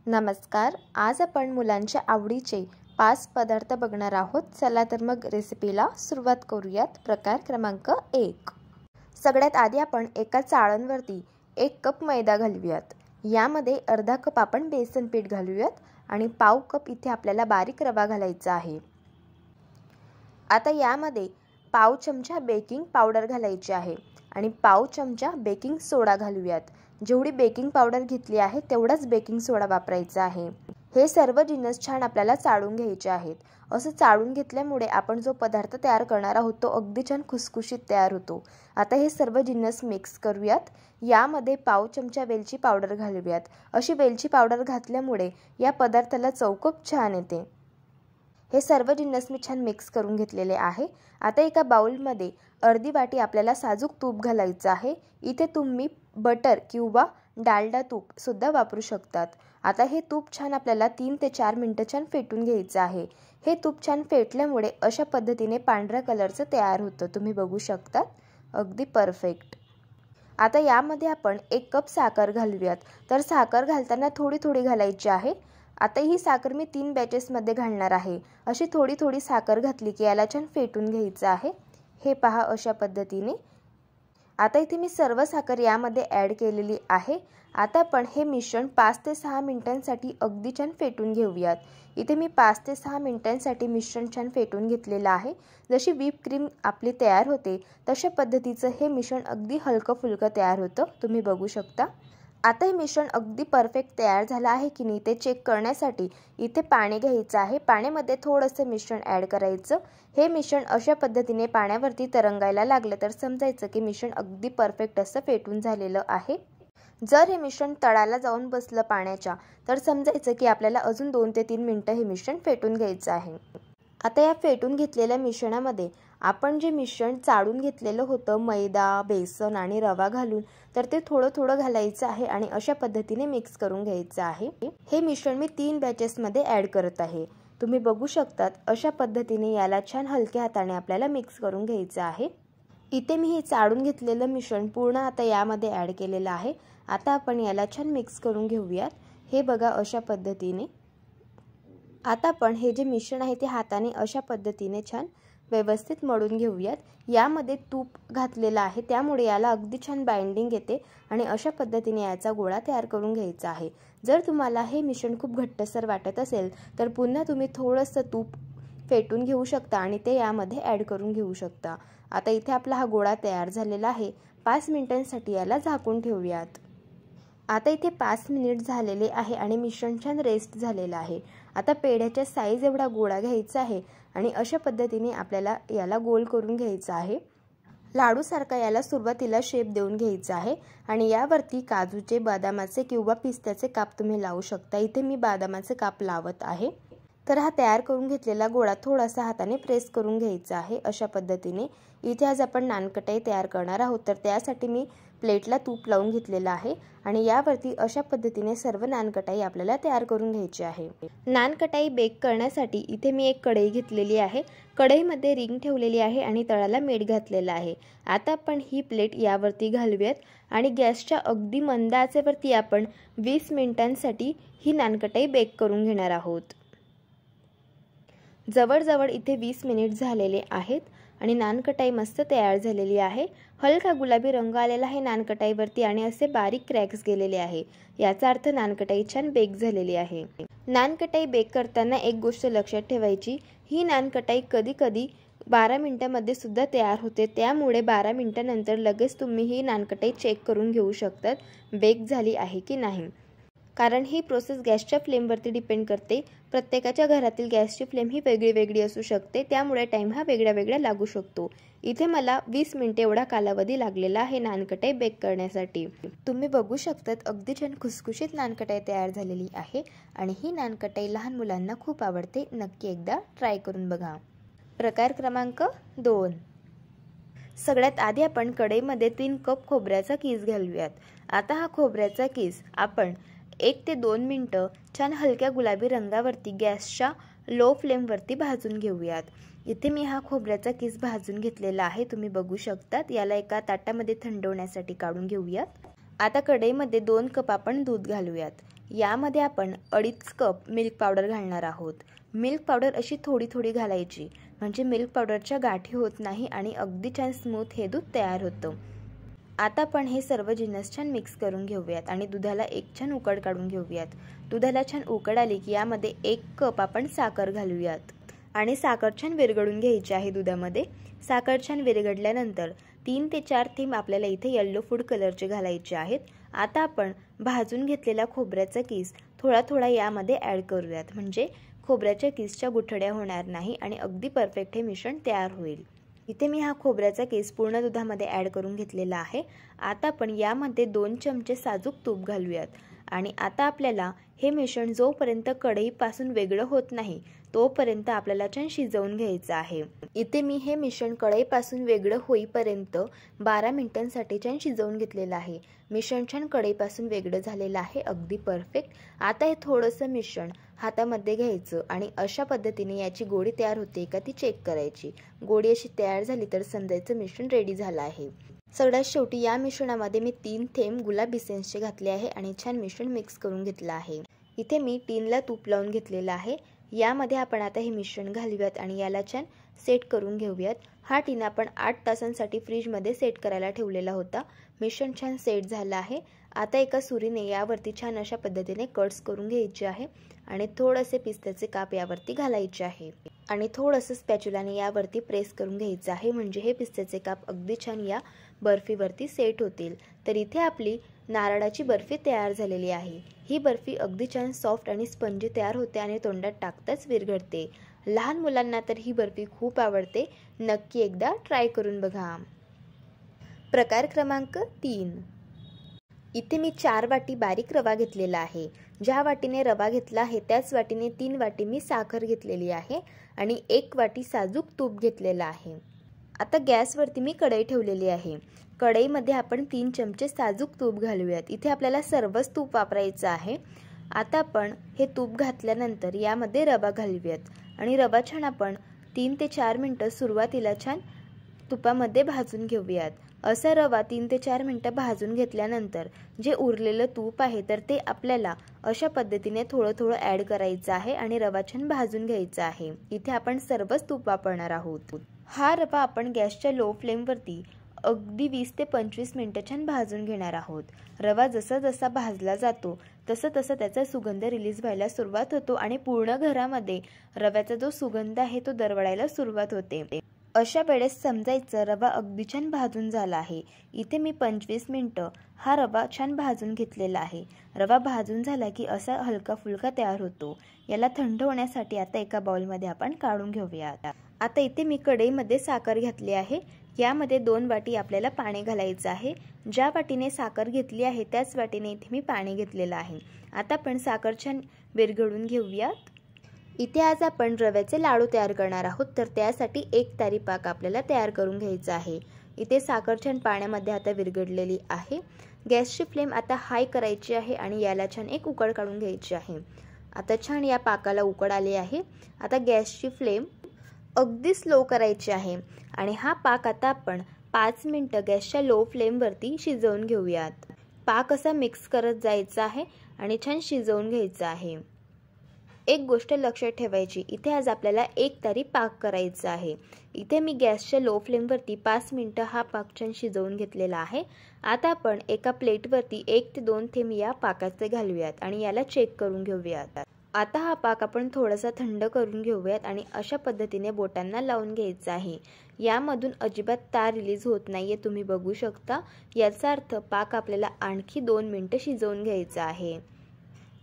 नमस्कार. आज आपण मुलांच्या आवडीचे 5 पदार्थ बघणार आहोत. चला तर मग रेसिपीला सुरुवात करूयात. प्रकार क्रमांक 1. सगळ्यात आधी आपण एका चाळणवरती 1 कप मैदा घालूयात. यामध्ये अर्धा कप आपण बेसन पीठ घालूयात आणि पाव कप इथे आपल्याला बारीक रवा घालायचा आहे. आता यामध्ये पाव चमचा बेकिंग पावडर घालायची आहे आणि पाव चमचा बेकिंग सोडा घालूयात. जेवढी बेकिंग पावडर घेतली आहे तेवढाच बेकिंग सोडा वापरायचा आहे. हे सर्व जिन्नस छान आपल्याला चाळून घ्यायचे आहेत. असं चाळून घेतल्यामुळे आपण जो पदार्थ तयार करणार आहोत तो अगदी छान खुसखुशीत तयार होतो. आता हे सर्व जिन्नस मिक्स करूयात. यामध्ये पाव चमचा वेलची पावडर घालूयात. अशी वेलची पावडर घातल्यामुळे या पदार्थाला चव खूप छान येते. हे सर्व जिन्नस मी छान मिक्स करून घेतलेले आहे. आता एका बाउलमध्ये अर्धी वाटी आपल्याला साजूक तूप घालायचं आहे. इथे तुम्ही बटर किंवा डालडा तूप सुद्धा वापरू शकतात. आता हे तूप छान आपल्याला 3 ते 4 मिनिटं छान फेटून घ्यायचं आहे. हे तूप छान फेटल्यामुळे अशा पद्धतीने पांढऱ्या कलरचं तयार होतं. तुम्ही बघू शकता, अगदी परफेक्ट. आता यामध्ये आपण 1 कप साखर घालूयात. तर साखर घालताना थोडी थोडी घालायची आहे. आता ही साखर मी 3 बॅचेसमध्ये घालणार आहे. अशी थोडी थोडी साखर घातली की याला छान फेटून घ्यायचं आहे. हे पहा, अशा पद्धतीने. आता इथे मी सर्व साखर यामध्ये ॲड केलेली आहे. आता आपण हे मिश्रण 5 ते 6 मिनिटांसाठी अगदी छान फेटून घेऊयात. इथे मी 5 ते 6 मिनिटांसाठी मिश्रण छान फेटून घेतलेलं आहे. जशी व्हिप क्रीम आपली तयार होते तशा पद्धतीचं हे मिश्रण अगदी हलकं फुलकं तयार होतं. तुम्ही बघू शकता. आता हे मिश्रण अगदी परफेक्ट तयार झालं आहे की नाही ते चेक करण्यासाठी इथे पाणी घ्यायचं आहे. पाण्यामध्ये थोडंसं मिश्रण ॲड करायचं. हे मिश्रण अशा पद्धतीने पाण्यावरती तरंगायला लागलं तर समजायचं की मिश्रण अगदी परफेक्ट असं फेटून झालेलं आहे. जर हे मिश्रण तळाला जाऊन बसलं पाण्याच्या तर समजायचं की आपल्याला अजून 2 ते 3 मिनिटं हे मिश्रण फेटून घ्यायचं आहे. आता या फेटून घेतलेल्या मिश्रणामध्ये आपण जे मिश्रण चाळून घेतलेलं होतं मैदा, बेसन आणि रवा घालून, तर ते थोडं थोडं घालायचं आहे आणि अशा पद्धतीने मिक्स करून घ्यायचं आहे. हे मिश्रण मी 3 बॅचेसमध्ये ॲड करत आहे. तुम्ही बघू शकतात, अशा पद्धतीने याला छान हलक्या हाताने आपल्याला मिक्स करून घ्यायचं आहे. इथे मी हे चाळून घेतलेलं मिश्रण पूर्ण आता यामध्ये ॲड केलेलं आहे. आता आपण याला छान मिक्स करून घेऊयात. हे बघा, अशा पद्धतीने. आता आपण हे जे मिश्रण आहे ते हाताने अशा पद्धतीने छान व्यवस्थित मळून घेऊयात. यामध्ये तूप घातलेलं आहे त्यामुळे याला अगदी छान बाइंडिंग येते आणि अशा पद्धतीने याचा गोळा तयार करून घ्यायचा आहे. जर तुम्हाला हे मिश्रण खूप घट्टसर वाटत असेल तर पुन्हा तुम्ही थोडंसं तूप फेटून घेऊ शकता आणि ते यामध्ये ॲड करून घेऊ शकता. आता इथे आपला हा गोळा तयार झालेला आहे. 5 मिनिटांसाठी याला झाकून ठेवूयात. आता इथे 5 मिनिट झालेले आहे आणि मिश्रण छान रेस्ट झालेलं आहे. आता पेढ्याच्या साईज एवढा गोळा घ्यायचा आहे आणि अशा पद्धतीने आपल्याला याला गोल करून घ्यायचा आहे. लाडूसारखा याला सुरुवातीला शेप देऊन घ्यायचा आहे आणि यावरती काजूचे, बदामाचे किंवा पिस्त्याचे काप तुम्ही लावू शकता. इथे मी बदामाचे काप लावत आहे. तर हा तयार करून घेतलेला गोळा थोडासा हाताने प्रेस करून घ्यायचा आहे. अशा पद्धतीने इथे आज आपण नानकटाई तयार करणार आहोत. तर त्यासाठी मी प्लेटला तूप लावून घेतलेलं आहे आणि यावरती अशा पद्धतीने सर्व नानकटाई आपल्याला तयार करून घ्यायची आहे. नानकटाई बेक करण्यासाठी इथे मी एक कढई घेतलेली आहे. कढईमध्ये रिंग ठेवलेली आहे आणि तळाला मीठ घातलेलं आहे. आता आपण ही प्लेट यावरती घालूयात आणि गॅसच्या अगदी मंद आचेवरती आपण 20 मिनिटांसाठी ही नानकटाई बेक करून घेणार आहोत. जवळजवळ इथे 20 मिनिट झालेले आहेत आणि नानकटाई मस्त तयार झालेली आहे. हलका गुलाबी रंग आलेला आहे नानकटाईवरती आणि असे बारीक क्रॅक्स गेलेले आहे. याचा अर्थ नानकटाई छान बेक झालेली आहे. नानकटाई बेक करताना एक गोष्ट लक्षात ठेवायची, ही नानकटाई कधी कधी 12 मिनिटांमध्ये सुद्धा तयार होते. त्यामुळे 12 मिनिटांनंतर लगेच तुम्ही ही नानकटाई चेक करून घेऊ शकतात बेक झाली आहे की नाही. कारण ही प्रोसेस गॅसच्या फ्लेमवरती डिपेंड करते. प्रत्येकाच्या घरातील गॅसची फ्लेम ही वेगळी वेगळी असू शकते. त्यामुळे टाईम हा वेगळा वेगळा लागू शकतो. इथे मला 20 मिनिटे एवढा कालावधी लागलेला आहे नानकटाई बेक करण्यासाठी. तुम्ही बघू शकतात, अगदी छान खुसखुशीत नानकटाई तयार झालेली आहे आणि ही नानकटाई लहान मुलांना खूप आवडते. नक्की एकदा ट्राय करून बघा. प्रकार क्रमांक 2. सगळ्यात आधी आपण कढईमध्ये 3 कप खोबऱ्याचा कीस घालूयात. आता हा खोबऱ्याचा कीस आपण 1 ते 2 मिनिटं छान हलक्या गुलाबी रंगावरती गॅसच्या लो फ्लेमवरती भाजून घेऊयात. इथे मी हा खोबऱ्याचा कीस भाजून घेतलेला आहे. तुम्ही बघू शकतात. याला एका ताटामध्ये थंड होण्यासाठी काढून घेऊयात. आता कढईमध्ये 2 कप आपण दूध घालूयात. यामध्ये आपण 2.5 कप मिल्क पावडर घालणार आहोत। मिल्क पावडर अशी थोडी थोडी घालायची, म्हणजे मिल्क पावडरच्या गाठी होत नाही आणि अगदी छान स्मूथ हे दूध तयार होतं। आता आपण हे सर्व जिन्नस छान मिक्स करून घेऊयात आणि दुधाला एक छान उकड काढून घेऊयात। दुधाला छान उकड आली की यामध्ये 1 कप आपण साखर घालूयात आणि साखर छान विरघळून घ्यायची आहे दुधामध्ये। साखर छान विरघळल्यानंतर 3 ते 4 थेंब आपल्याला इथे येलो फूड कलरचे घालायचे आहेत। आता आपण भाजून घेतलेला खोबऱ्याचा किस थोडा थोडा यामध्ये ॲड करूयात, म्हणजे खोबऱ्याच्या किसच्या गुठळ्या होणार नाही आणि अगदी परफेक्ट हे मिश्रण तयार होईल। इथे मी हा खोबऱ्याचा किस पूर्ण दुधामध्ये ॲड करून घेतलेला आहे। आता आपण यामध्ये 2 चमचे साजूक तूप घालूयात आणि आता आपल्याला हे मिश्रण जोपर्यंत कढईपासून वेगळं होत नाही तोपर्यंत आपल्याला छान शिजवून घ्यायचं आहे। इथे मी हे मिश्रण कढईपासून वेगळं होईपर्यंत 12 मिनिटांसाठी छान शिजवून घेतलेलं आहे। मिश्रण छान कढईपासून वेगळं झालेलं आहे, अगदी परफेक्ट। आता हे थोडंसं मिश्रण हातामध्ये घ्यायचं आणि अशा पद्धतीने याची गोळी तयार होते का ती चेक करायची। गोळी अशी तयार झाली तर समजायचं मिश्रण रेडी झालं आहे। सगळ्यात शेवटी या मिश्रणामध्ये मी 3 थेंब गुलाब इसेन्सचे घातले आहे आणि छान मिश्रण मिक्स करून घेतलं आहे। इथे मी टीनला तूप लावून घेतलेलं आहे। यामध्ये आपण आता हे मिश्रण घालूयात आणि याला छान सेट करून घेऊयात। हा टीन आपण 8 तासांसाठी फ्रीजमध्ये सेट करायला ठेवलेला होता। मिश्रण छान सेट झालं आहे। आता एका सुरीने यावरती छान अशा पद्धतीने कट्स करून घ्यायचे आहे आणि थोडेसे पिस्त्याचे काप यावरती घालायचे आहे आणि थोडंसं स्पॅच्युलाने यावरती प्रेस करून घ्यायचं आहे, म्हणजे हे पिस्त्याचे काप अगदी छान या बर्फीवरती सेट होतील। तर इथे आपली नारळाची बर्फी तयार झालेली आहे। ही बर्फी अगदी छान सॉफ्ट आणि स्पंजी तयार होते आणि तोंडात टाकताच विरघळते। लहान मुलांना तर ही बर्फी खूप आवडते, नक्की एकदा ट्राय करून बघा। प्रकार क्रमांक 3, इथे मी 4 वाटी बारीक रवा घेतलेला आहे। ज्या वाटीने रवा घेतला आहे त्याच वाटीने 3 वाटी मी साखर घेतलेली आहे आणि 1 वाटी साजूक तूप घेतलेला आहे। आता गॅसवरती मी कढई ठेवलेली आहे। कढईमध्ये आपण 3 चमचे साजूक तूप घालूयात। इथे आपल्याला सर्वच तूप वापरायचं आहे। आता आपण हे तूप घातल्यानंतर यामध्ये रवा घालूयात आणि रवा छान आपण 3 ते 4 मिनिटं सुरुवातीला छान तुपामध्ये भाजून घेऊयात। असा रवा 3 ते 4 मिनिटं भाजून घेतल्यानंतर जे उरलेलं तूप आहे तर ते आपल्याला अशा पद्धतीने थोडं थोडं ॲड करायचं आहे आणि रवा छान भाजून घ्यायचा आहे। इथे आपण सर्वच तूप वापरणार आहोत। हा रवा आपण गॅसच्या लो फ्लेमवरती अगदी 20 ते 25 मिनिटं छान भाजून घेणार आहोत। रवा जसा जसा भाजला जातो तसं तसं त्याचा सुगंध रिलीज व्हायला सुरुवात होतो आणि पूर्ण घरामध्ये रव्याचा जो सुगंध आहे तो दरवळायला सुरुवात होते। अशा वेळेस समजायचं रवा अगदी छान भाजून झाला आहे। इथे मी 25 मिनिटं हा रवा छान भाजून घेतलेला आहे। रवा भाजून झाला की असा हलका फुलका तयार होतो। याला थंड होण्यासाठी आता एका बाउलमध्ये आपण काढून घेऊयात। आता इथे मी कढईमध्ये साखर घातली आहे। यामध्ये 2 वाटी आपल्याला पाणी घालायचं आहे। ज्या वाटीने साखर घेतली आहे त्याच वाटीने इथे मी पाणी घेतलेलं आहे। आता आपण साखर छान विरघळून घेऊयात। इथे आज आपण रव्याचे लाडू तयार करणार आहोत, तर त्यासाठी 1 तारी पाक आपल्याला तयार करून घ्यायचा आहे। इथे साखर छान पाण्यामध्ये आता विरघळलेली आहे। गॅसची फ्लेम आता हाय करायची आहे आणि याला छान एक उकळ काढून घ्यायची आहे। आता छान या पाकाला उकळ आली आहे। आता गॅसची फ्लेम अगदी स्लो करायची आहे आणि हा पाक आता आपण 5 मिनिटं गॅसच्या लो फ्लेमवरती शिजवून घेऊयात। पाक असा मिक्स करत जायचा आहे आणि छान शिजवून घ्यायचा आहे। एक गोष्ट लक्षात ठेवायची, इथे आज आपल्याला 1 तारी पाक करायचा आहे। इथे मी गॅसच्या लो फ्लेमवरती 5 मिनिटं हा पाक छान शिजवून घेतलेला आहे। आता आपण एका प्लेटवरती 1 ते 2 थेंब या पाकाचे घालूयात आणि याला चेक करून घेऊयात। आता हा पाक आपण थोडासा थंड करून घेऊयात आणि अशा पद्धतीने बोटांना लावून घ्यायचा आहे। यामधून अजिबात तार रिलीज होत नाहीये, तुम्ही बघू शकता। याचा अर्थ पाक आपल्याला आणखी 2 मिनिटं शिजवून घ्यायचा आहे।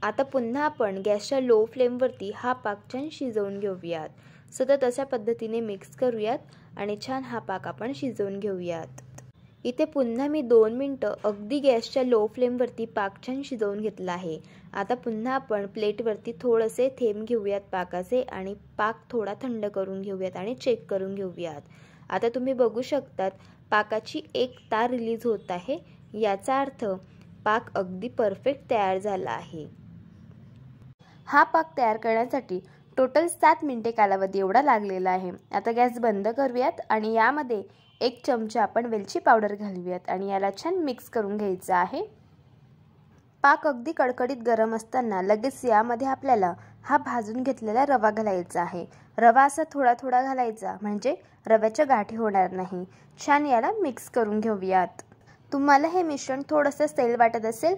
आता पुन्हा आपण गॅसच्या लो फ्लेमवरती हा पाक छान शिजवून घेऊयात। सतत अशा पद्धतीने मिक्स करूयात आणि छान हा पाक आपण शिजवून घेऊयात। इथे पुन्हा मी 2 मिनिटं अगदी गॅसच्या लो फ्लेमवरती पाक छान शिजवून घेतला आहे। आता पुन्हा आपण प्लेटवरती थोडेसे थेंब घेऊयात पाकाचे आणि पाक थोडा थंड करून घेऊयात आणि चेक करून घेऊयात। आता तुम्ही बघू शकतात पाकाची एक तार रिलीज होत आहे। याचा अर्थ पाक अगदी परफेक्ट तयार झाला आहे। हा पाक तयार करण्यासाठी टोटल 7 मिनिटे कालावधी एवढा लागलेला आहे। आता गॅस बंद करूयात आणि यामध्ये 1 चमचा आपण वेलची पावडर घालूयात आणि याला छान मिक्स करून घ्यायचं आहे। पाक अगदी कडकडीत गरम असताना लगेच यामध्ये आपल्याला हा भाजून घेतलेला रवा घालायचा आहे। रवा असा थोडा थोडा घालायचा म्हणजे रव्याच्या गाठी होणार नाही। छान याला मिक्स करून घेऊयात। तुम्हाला हे मिश्रण थोडंसं सैल वाटत असेल,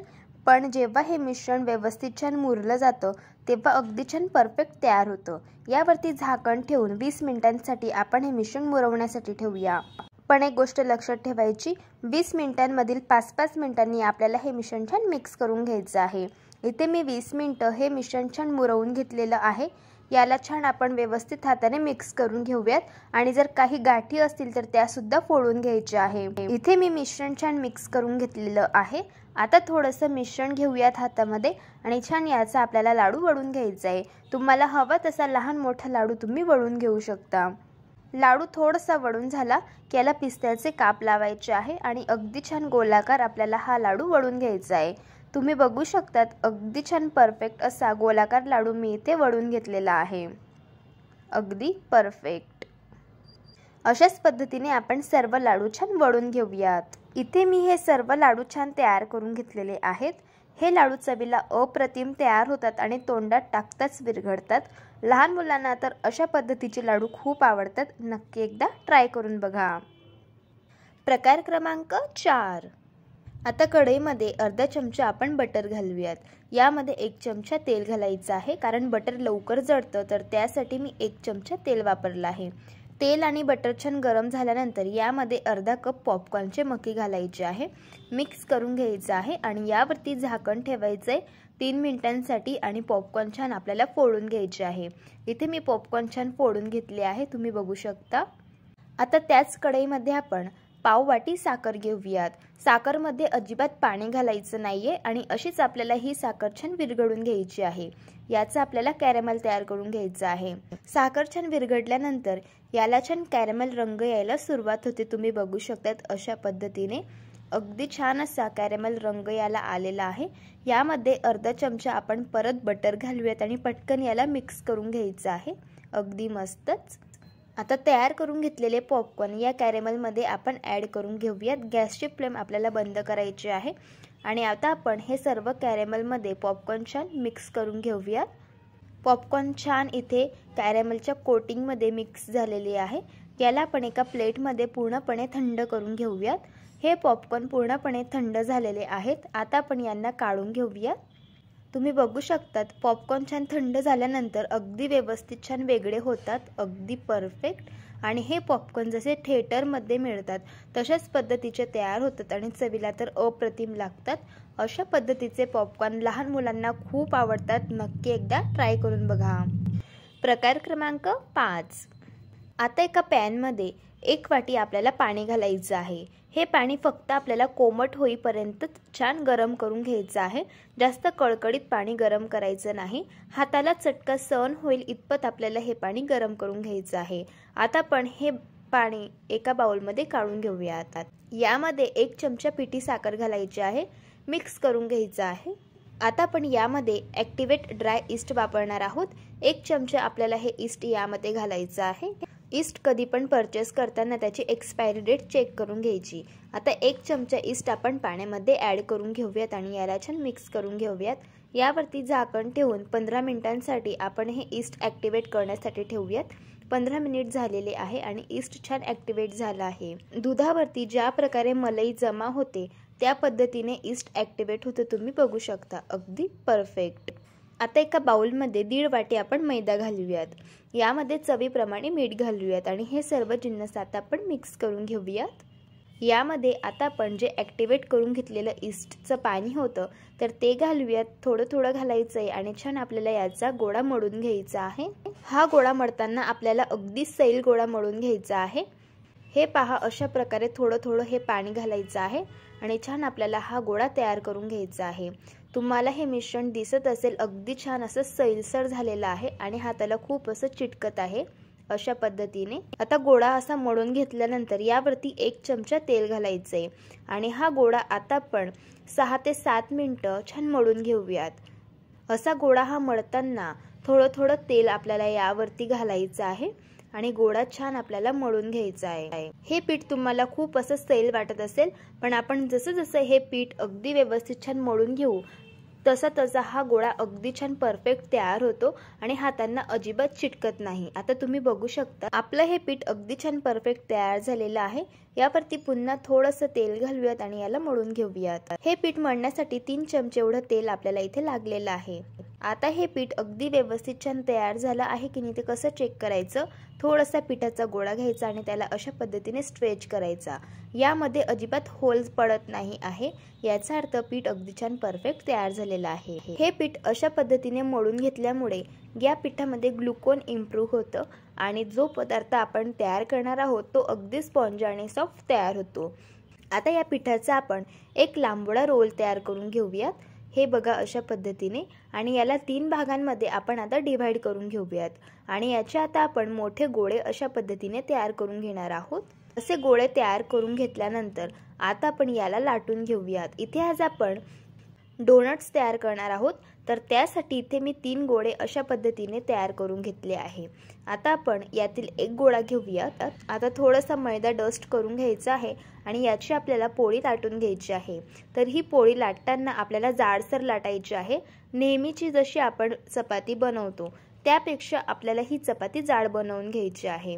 पण जेव्हा हे मिश्रण व्यवस्थित छान मुरलं जातं तेव्हा अगदी छान परफेक्ट तयार होतं। यावरती झाकण ठेवून 20 मिनिटांसाठी आपण हे मिश्रण मुरवण्यासाठी ठेवूया। पण एक गोष्ट लक्षात ठेवायची, 20 मिनिटांमधील 5-5 मिनिटांनी आपल्याला हे मिश्रण छान मिक्स करून घ्यायचं आहे। इथे मी 20 मिनिटं हे मिश्रण छान मुरवून घेतलेलं आहे। याला छान आपण व्यवस्थित हाताने मिक्स करून घेऊयात आणि जर काही गाठी असतील तर त्या सुद्धा फोडून घ्यायच्या आहे। इथे मी मिश्रण छान मिक्स करून घेतलेलं आहे। आता थोडंसं मिश्रण घेऊयात हातामध्ये आणि छान याचा आपल्याला लाडू वळून घ्यायचा आहे। तुम्हाला हवा तसा लहान मोठा लाडू तुम्ही वळून घेऊ शकता। लाडू थोडासा वळून झाला की याला पिस्त्याचे काप लावायचे आहे आणि अगदी छान गोलाकार आपल्याला हा लाडू वळून घ्यायचा आहे। तुम्ही बघू शकतात अगदी छान परफेक्ट असा गोलाकार लाडू मी इथे वळून घेतलेला आहे। अगदी परफेक्ट। अशाच पद्धतीने आपण सर्व लाडू छान वळून घेऊयात। इथे मी हे सर्व लाडू छान तयार करून घेतलेले आहेत। हे लाडू चवीला अप्रतिम तयार होतात आणि तोंडात टाकताच विरघळतात। लहान मुलांना तर अशा पद्धतीचे लाडू खूप आवडतात। नक्की एकदा ट्राय करून बघा। प्रकार क्रमांक 4। आता कढईमध्ये अर्धा चमचा आपण बटर घालूयात। यामध्ये 1 चमचा तेल घालायचं आहे, कारण बटर लवकर जळतं तर त्यासाठी मी 1 चमचा तेल वापरला आहे। तेल आणि बटर छान गरम झाल्यानंतर यामध्ये अर्धा कप पॉपकॉर्नचे मकी घालायचे आहे। मिक्स करून घ्यायचं आहे आणि यावरती झाकण ठेवायचं आहे 3 मिनिटांसाठी आणि पॉपकॉर्न छान आपल्याला फोडून घ्यायचे आहे। इथे मी पॉपकॉर्न छान फोडून घेतले आहे, तुम्ही बघू शकता। आता त्याच कढईमध्ये आपण पाव वाटी साखर घेऊयात। साखरमध्ये अजिबात पाणी घालायचं नाहीये आणि अशीच आपल्याला ही साखर छान विरघळून घ्यायची आहे। याचा आपल्याला कॅरमेल तयार करून घ्यायचा आहे। साखर छान विरघळल्यानंतर याला छान कॅरमेल रंग यायला सुरुवात होते, तुम्ही बघू शकतात अशा पद्धतीने अगदी छान असा कॅरमेल रंग याला आलेला आहे। यामध्ये अर्धा चमचा आपण परत बटर घालूयात आणि पटकन याला मिक्स करून घ्यायचं आहे। अगदी मस्तच। आता तयार करून घेतलेले पॉपकॉर्न या कॅरमेलमध्ये आपण ॲड करून घेऊयात। गॅसची फ्लेम आपल्याला बंद करायची आहे आणि आता आपण हे सर्व कॅरमेलमध्ये पॉपकॉर्न छान मिक्स करून घेऊयात। पॉपकॉर्न छान इथे कॅरमेलच्या कोटिंगमध्ये मिक्स झालेली आहे। याला आपण एका प्लेटमध्ये पूर्णपणे थंड करून घेऊयात। हे पॉपकॉर्न पूर्णपणे थंड झालेले आहेत। आता आपण यांना काढून घेऊयात। तुम्ही बघू शकतात पॉपकॉर्न छान थंड झाल्यानंतर अगदी व्यवस्थित छान वेगळे होतात, अगदी परफेक्ट। आणि हे पॉपकॉर्न जसे थिएटरमध्ये मिळतात तशाच पद्धतीचे तयार होतात आणि चवीला तर अप्रतिम लागतात। अशा पद्धतीचे पॉपकॉर्न लहान मुलांना खूप आवडतात। नक्की एकदा ट्राय करून बघा। प्रकार क्रमांक 5। आता एका पॅनमध्ये 1 वाटी आपल्याला पाणी घालायचं आहे। हे पाणी फक्त आपल्याला कोमट होईपर्यंत छान गरम करून घ्यायचं आहे। जास्त कळकळीत पाणी गरम करायचं नाही। हाताला चटका सहन होईल इतपत आपल्याला हे पाणी गरम करून घ्यायचं आहे। आता आपण हे पाणी एका बाउलमध्ये काढून घेऊयात। यामध्ये 1 चमचा पिठी साखर घालायची आहे, मिक्स करून घ्यायचं आहे। आता आपण यामध्ये ॲक्टिवेट ड्राय ईस्ट वापरणार आहोत। 1 चमचा आपल्याला हे ईस्ट यामध्ये घालायचं आहे। ईस्ट कधी पण परचेस करताना त्याची एक्सपायरी डेट चेक करून घ्यायची। आता 1 चमचा ईस्ट आपण पाण्यामध्ये ॲड करून घेऊयात आणि याला छान मिक्स करून घेऊयात। यावरती झाकण ठेवून 15 मिनिटांसाठी आपण हे ईस्ट ॲक्टिवेट करण्यासाठी ठेवूयात। 15 मिनिट झालेले आहे आणि ईस्ट छान ॲक्टिवेट झाला आहे। दुधावरती ज्या प्रकारे मलाई जमा होते त्या पद्धतीने ईस्ट ॲक्टिवेट होते, तुम्ही बघू शकता। अगदी परफेक्ट। आता एका बाउलमध्ये 1.5 वाटी आपण मैदा घालूयात। यामध्ये चवीप्रमाणे मीठ घालूयात आणि हे सर्व जिन्नस आता आपण मिक्स करून घेऊयात। यामध्ये आता आपण जे ॲक्टिवेट करून घेतलेलं ईस्टचं पाणी होतं तर ते घालूयात। थोडं थोडं घालायचं आहे आणि छान आपल्याला याचा गोळा मळून घ्यायचा आहे। हा गोळा मळताना आपल्याला अगदी सैल गोळा मळून घ्यायचा आहे। हे पहा अशा प्रकारे थोडं थोडं हे पाणी घालायचं आहे आणि छान आपल्याला हा गोळा तयार करून घ्यायचा आहे। तुम्हाला हे मिश्रण दिसत असेल अगदी छान असं सैलसर झालेलं आहे आणि हाताला खूप असं चिटकत आहे अशा पद्धतीने। आता गोळा असा मळून घेतल्यानंतर यावरती 1 चमचा तेल घालायचं आहे आणि हा गोळा आता आपण 6 ते 7 मिनिटं छान मळून घेऊयात। असा गोळा हा मळताना थोडं थोडं तेल आपल्याला यावरती घालायचं आहे आणि गोळा छान आपल्याला मळून घ्यायचा आहे। हे पीठ तुम्हाला खूप असं सैल वाटत असेल, पण आपण जसं जसं हे पीठ अगदी व्यवस्थित छान मळून घेऊ तसा तसा हा गोळा अगदी छान परफेक्ट तयार होतो आणि हातांना अजिबात चिटकत नाही। आता तुम्ही बघू शकता आपलं हे पीठ अगदी छान परफेक्ट तयार झालेलं आहे। यावरती पुन्हा थोडंसं तेल घालूयात आणि याला मळून घेऊयात। हे पीठ मळण्यासाठी 3 चमचे एवढं तेल आपल्याला इथे लागलेलं आहे। आता हे पीठ अगदी व्यवस्थित छान तयार झालं आहे की नाही ते कसं चेक करायचं, थोडासा पिठाचा गोळा घ्यायचा आणि त्याला अशा पद्धतीने स्ट्रेच करायचा। यामध्ये अजिबात होल्स पडत नाही आहे, याचा अर्थ पीठ अगदी छान परफेक्ट तयार झालेलं आहे। हे पीठ अशा पद्धतीने मळून घेतल्यामुळे या पिठामध्ये ग्लुकोन इम्प्रूव्ह होतं आणि जो पदार्थ आपण तयार करणार आहोत तो अगदी स्पॉन्ज आणि सॉफ्ट तयार होतो। आता या पिठाचा आपण एक लांबोळा रोल तयार करून घेऊयात। हे बघा अशा पद्धतीने, आणि याला 3 भागांमध्ये आपण आता डिवाइड करून घेऊयात आणि याचे आता आपण मोठे गोळे अशा पद्धतीने तयार करून घेणार आहोत। असे गोळे तयार करून घेतल्यानंतर आता आपण याला लाटून घेऊयात। इथे आज आपण डोनट्स तयार करणार आहोत, तर त्यासाठी इथे मी 3 गोळे अशा पद्धतीने तयार करून घेतले आहे। आता आपण यातील एक गोळा घेऊयात। आता थोडासा मैदा डस्ट करून घ्यायचा आहे आणि याची आपल्याला पोळी लाटून घ्यायची आहे। तर ही पोळी लाटताना आपल्याला जाडसर लाटायची आहे। नेहमीची जशी आपण चपाती बनवतो त्यापेक्षा आपल्याला ही चपाती जाड बनवून घ्यायची आहे।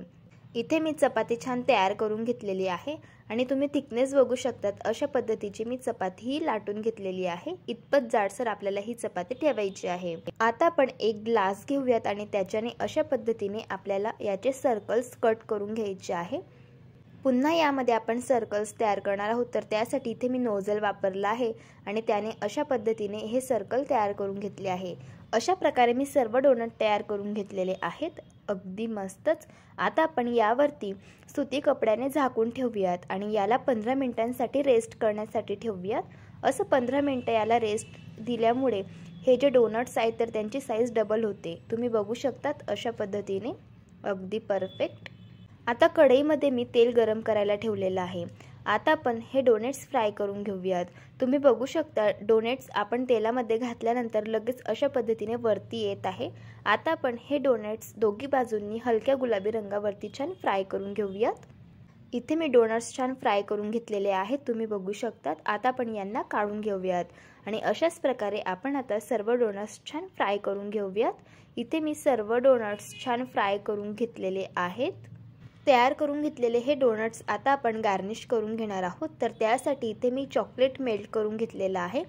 इथे मी चपाती छान तयार करून घेतलेली आहे आणि तुम्ही थिकनेस बघू शकतात। अशा पद्धतीची मी चपाती ही लाटून घेतलेली आहे। इतपत जाडसर आपल्याला ही चपाती ठेवायची आहे। आता आपण एक ग्लास घेऊयात आणि त्याच्याने अशा पद्धतीने आपल्याला याचे सर्कल्स कट करून घ्यायचे आहे। पुन्हा यामध्ये आपण सर्कल्स तयार करणार आहोत, तर त्यासाठी इथे मी नोझल वापरला आहे आणि त्याने अशा पद्धतीने हे सर्कल तयार करून घेतले आहे। अशा प्रकारे मी सर्व डोनट तयार करून घेतलेले आहेत, अगदी मस्तच। आता आपण यावरती सुती कपड्याने झाकून ठेवूयात आणि याला 15 मिनिटांसाठी रेस्ट करण्यासाठी ठेवूयात। असं 15 मिनिटं याला रेस्ट दिल्यामुळे हे जे डोनट्स आहेत तर त्यांची साईज डबल होते। तुम्ही बघू शकतात अशा पद्धतीने अगदी परफेक्ट। आता कढईमध्ये मी तेल गरम करायला ठेवलेलं आहे। आता आपण हे डोनेट्स फ्राय करून घेऊयात। तुम्ही बघू शकता डोनेट्स आपण तेलामध्ये घातल्यानंतर लगेच अशा पद्धतीने वरती येत आहे। आता आपण हे डोनेट्स दोघी बाजूंनी हलक्या गुलाबी रंगावरती छान फ्राय करून घेऊयात। इथे मी डोनट्स छान फ्राय करून घेतलेले आहेत, तुम्ही बघू शकतात। आता आपण यांना काढून घेऊयात आणि अशाच प्रकारे आपण आता सर्व डोनट्स छान फ्राय करून घेऊयात। इथे मी सर्व डोनट्स छान फ्राय करून घेतलेले आहेत। तयार करून घेतलेले हे डोनट्स आता आपण गार्निश करून घेणार आहोत, तर त्यासाठी इथे मी चॉकलेट मेल्ट करून घेतलेलं आहे।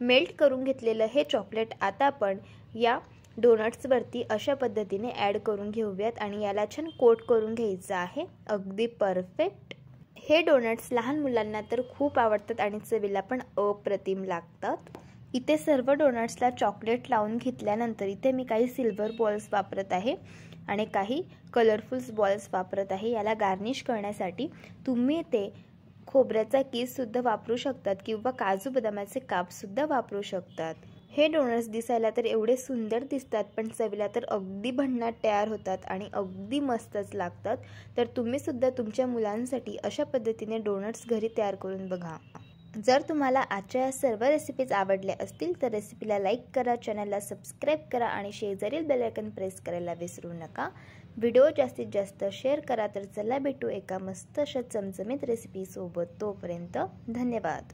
मेल्ट करून घेतलेलं हे चॉकलेट आता आपण या डोनट्सवरती अशा पद्धतीने ॲड करून घेऊयात आणि याला छान कोट करून घ्यायचं आहे, अगदी परफेक्ट। हे डोनट्स लहान मुलांना तर खूप आवडतात आणि चवीला पण अप्रतिम लागतात। इथे सर्व डोनट्सला चॉकलेट लावून घेतल्यानंतर इथे मी काही सिल्वर बॉल्स वापरत आहे आणि काही कलरफुल बॉल्स वापरत आहे। याला गार्निश करण्यासाठी तुम्ही ते खोबऱ्याचा कीस सुद्धा वापरू शकतात किंवा काजू बदामाचे काप सुद्धा वापरू शकतात। हे डोनट्स दिसायला तर एवढे सुंदर दिसतात, पण चवीला तर अगदी भन्नाट तयार होतात आणि अगदी मस्तच लागतात। तर तुम्ही सुद्धा तुमच्या मुलांसाठी अशा पद्धतीने डोनट्स घरी तयार करून बघा। जर तुम्हाला आजच्या या सर्व रेसिपीज आवडल्या असतील तर रेसिपीला लाईक करा, चॅनलला सबस्क्राईब करा आणि शेजारील बेल आयकॉन प्रेस करायला विसरू नका। व्हिडिओ जास्तीत जास्त शेअर करा। तर चला भेटू एका मस्त अशा चमचमीत रेसिपी सोबत। तोपर्यंत धन्यवाद।